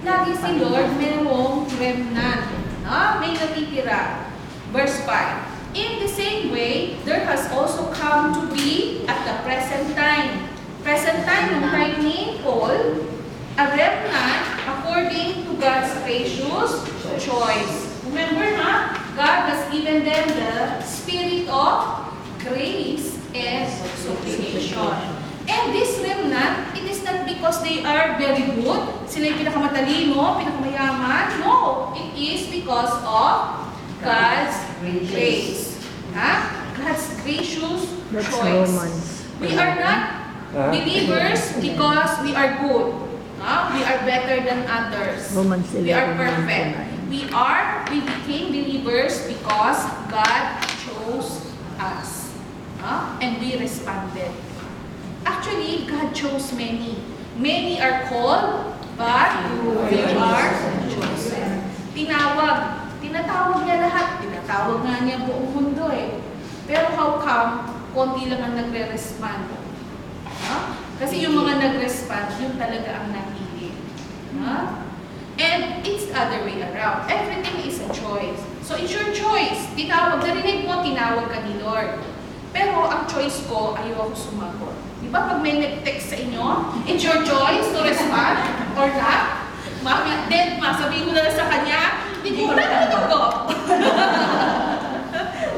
lagi si Lord merong remnant. May natitira. Verse 5. In the same way, there has also come to be at the present time. Present time, nung time ni Paul, a remnant according to God's gracious choice. Remember God has given them the spirit of grace and supplication. And this remnant, it is not because they are very good, sila yung pinakamatalino, pinakamayaman. No, it is because of God's grace. God's gracious choice. We are not believers because we are good. We are better than others. We are perfect. We became believers because God chose us. And we responded. Actually, God chose many. Many are called, but we are chosen. Tinatawag niya lahat. Tinatawag nga niya buong mundo eh. Pero how come, konti lang ang nagre-respond? Kasi yung mga nag-respond, yun talaga ang napili. And it's the other way around. Everything is a choice. So it's your choice. Narinig mo, tinawag ka ni Lord. Pero ang choice ko, ayaw ako sumagot. Di ba pag may nag-text sa inyo, it's your choice to respond or not? Then, sabihin ko na lang sa kanya, hindi ko na nanagot.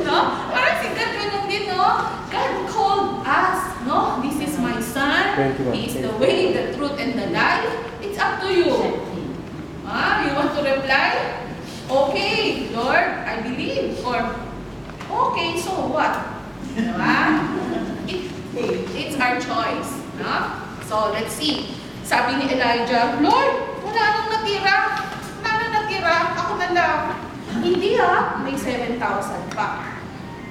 No? Parang si God ganun din, no? God called us, no? This is my son. He is the way, the truth, and the life. It's up to you. You want to reply? Okay, Lord, I believe. Or, okay, so what? It's our choice. So, let's see. Sabi ni Elijah, Lord, wala nang natira. Ako na lang. Hindi may 7,000 pa.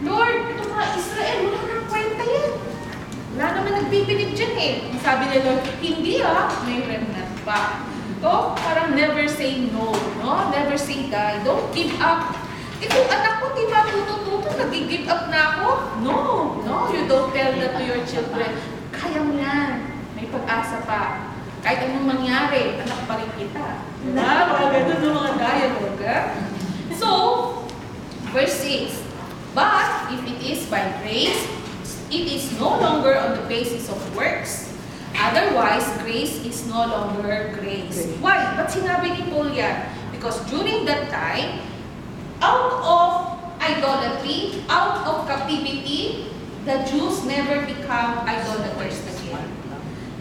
Lord, ito mga Israel, wala nang kwenta yan. Wala naman nagbibilib dyan eh. Sabi ni Lord, hindi may remnant pa. So, parang never say no. Never say die. Don't give up. Kung anak ko, di ba tutututo, nag-give up na ako? No, you don't tell that to your children. Kaya mo yan. May pag-asa pa. Kahit anong mangyari, anak pa rin kita. Mga ganun ng mga dialogue. So, verse 6. But if it is by grace, it is no longer on the basis of works. Otherwise, grace is no longer grace. Why? Ba't sinabi ni Paul yan? Because during that time, out of idolatry, out of captivity, the Jews never become idolaters again.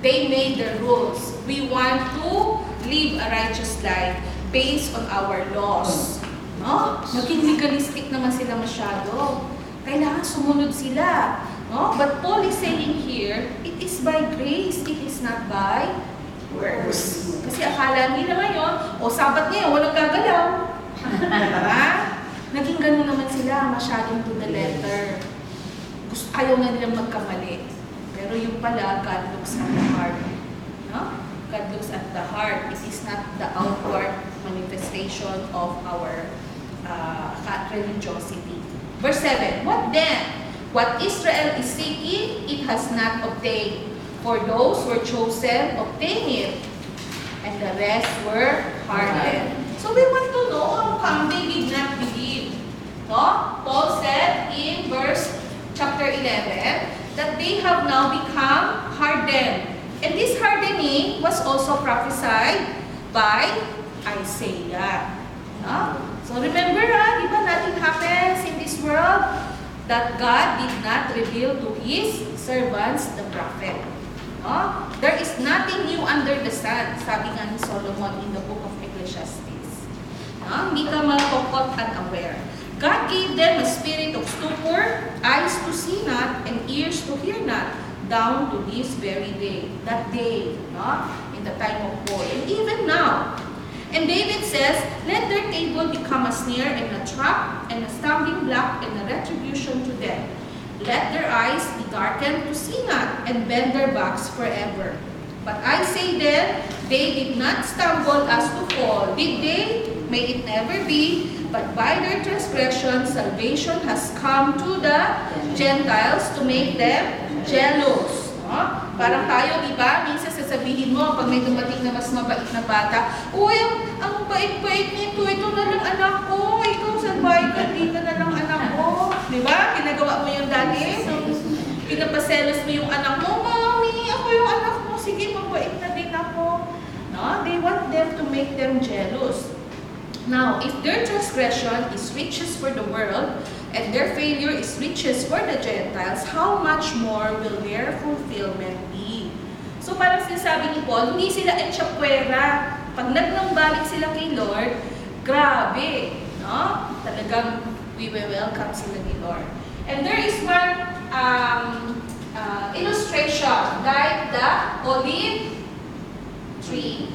They made the rules. We want to live a righteous life based on our laws. Naging legalistic naman sila masyado. Kailangan sumunod sila. But Paul is saying here, it is by grace, it is not by works. Kasi akala nila ngayon, Sabat ngayon, walang gagalaw. Naging ganun naman sila, masyadong to the letter. Ayaw na nilang magkamali. Pero yung pala, God looks at the heart. God looks at the heart. It is not the outward manifestation of our religiosity. Verse 7, what then? What Israel is seeking, it has not obtained. For those who were chosen, obtained it. And the rest were hardened. So we want to know how come they did not believe. Paul said in chapter 11, that they have now become hardened. And this hardening was also prophesied by Isaiah. So remember, di ba nothing happens in this world that God did not reveal to His servants, the prophet. There is nothing new under the sun, sabi nga ni Solomon in the book of Ecclesiastes. Hindi ka malukot unaware. God gave them a spirit of stupor, eyes to see not, and ears to hear not, down to this very day. That day, in the time of Paul, and even now. And David says, let their table become a snare and a trap, and a stumbling block and a retribution to them. Let their eyes be darkened to see not, and bend their backs forever. But I say then, they did not stumble as to fall. Did they? May it never be. But by their transgression, salvation has come to the Gentiles to make them jealous. Parang tayo, di ba? Minsan sa sasabihin mo pag may dumating na mas mabait na bata, uy, ang bait-bait nito, ito na lang anak ko, ikaw sa bahay ka, dito na lang anak ko. Di ba? Ginagawa mo yung dati? Pinapaselos mo yung anak mo, mami, ako yung anak mo, sige, mabait na din ako. No? They want them to make them jealous. Now, if their transgression is riches for the world, and their failure is riches for the Gentiles, how much more will their fulfillment be? So parang sinasabi ni Paul, hindi sila etsyapwera. Pag nagnambalik sila kay Lord, grabe, no? Talagang we will welcome sila ni Lord. And there is one illustration, like the olive tree.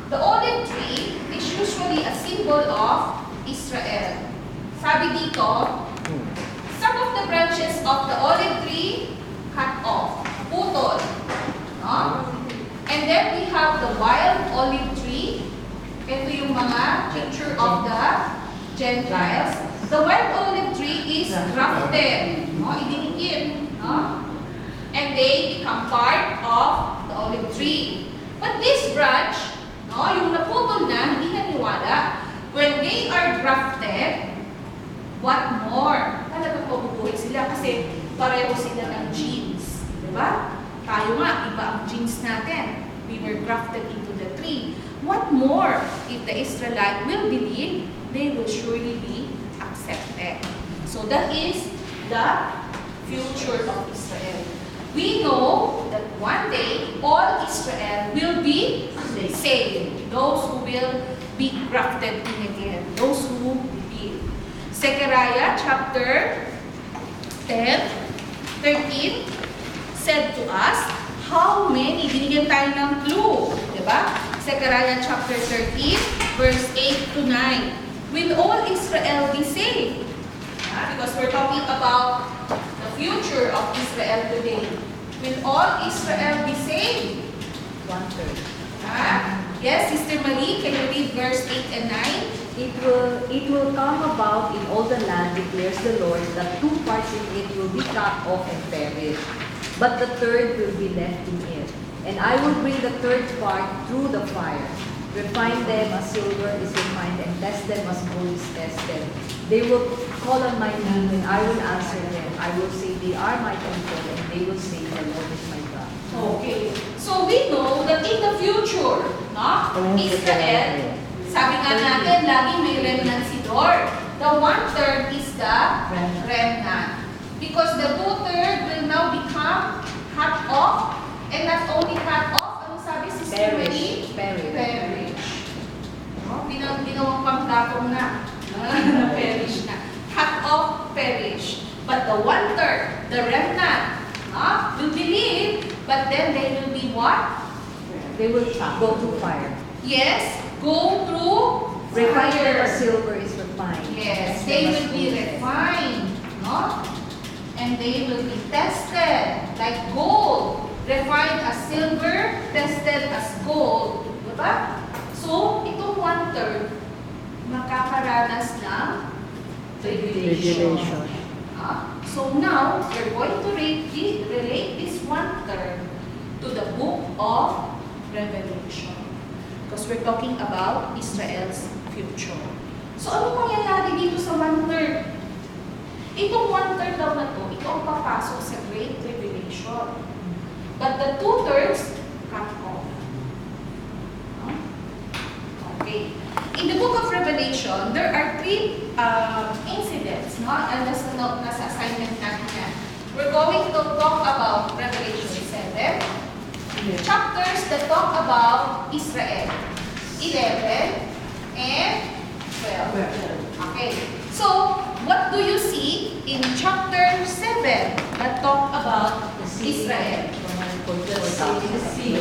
The olive tree is usually a symbol of Israel. Sabi dito, some of the branches of the olive tree cut off, putol. No? And then we have the wild olive tree. Ito yung mga picture of the Gentiles. The wild olive tree is grafted. No? Idinikit. No? And they become part of the olive tree. But this branch, no, yung naputol na, hindi naniwala, when they are grafted, what more? Talagang mabubuhay sila kasi pareho sila ng genes. Diba? Tayo nga, iba ang genes natin. We were grafted into the tree. What more? If the Israelite will believe, they will surely be accepted. So that is the future of Israel. We know that one day, all Israel will be saved. Those who will be grafted in again. Those who believe. Zechariah chapter 10, 13 said to us, how many? Binigyan tayo ng clue. Diba? Zechariah chapter 13, verse 8 to 9. Will all Israel be saved? Because we're talking about the future of Israel today. Will all Israel be saved? 1/3. Yes, Sister Marie, can you read verse 8 and 9? It will come about in all the land, declares the Lord, that 2 parts in it will be cut off and perish, but the third will be left in it. And I will bring the third part through the fire, refine them as silver is refined, and test them as gold is tested. They will call on my name, and I will answer them. I will say, they are my people, and they will say, the Lord is my God. Okay. So we know that in the future, no? Israel, sabi nga natin, lagi may remnant si Lord. The 1/3 is the remnant. Because the 2/3 will now become cut off. And not only cut off, ano sabi si Mary? Perish. No? Ginawang panggatong na. Perish na. Cut off, perish. But the 1/3, the remnant, will believe, but then they will be what? They will go through fire. Yes, go through Refine them fire. as silver is refined. Yes, Test they them as will be gold is refined, no? And they will be tested like gold. Refined as silver, tested as gold. Diba? So, itong 1/3, makakaranas ng tribulation. So now, we're going to relate this 1/3 to the book of Revelation. Because we're talking about Israel's future. So, ano mangyayari dito sa 1/3? Itong 1/3 daw na to, ito ang papasok sa Great Tribulation. But the 2/3 cut off. Okay. In the book of Revelation, there are 3 incidents, no? And nasa assignment natin yan. We're going to talk about Revelation 7. Chapters that talk about Israel. 11 and 12. Okay. So, what do you see in chapter 7 that talk about Israel? The sea.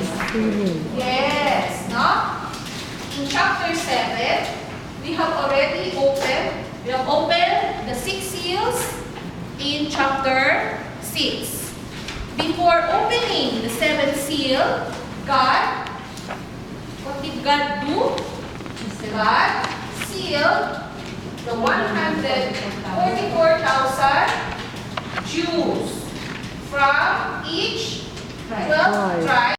Yes, no? In chapter 7, we have already opened, the 6 seals in chapter 6. Before opening the 7th seal, what did God do? God sealed the 144,000 Jews from each 12 tribes.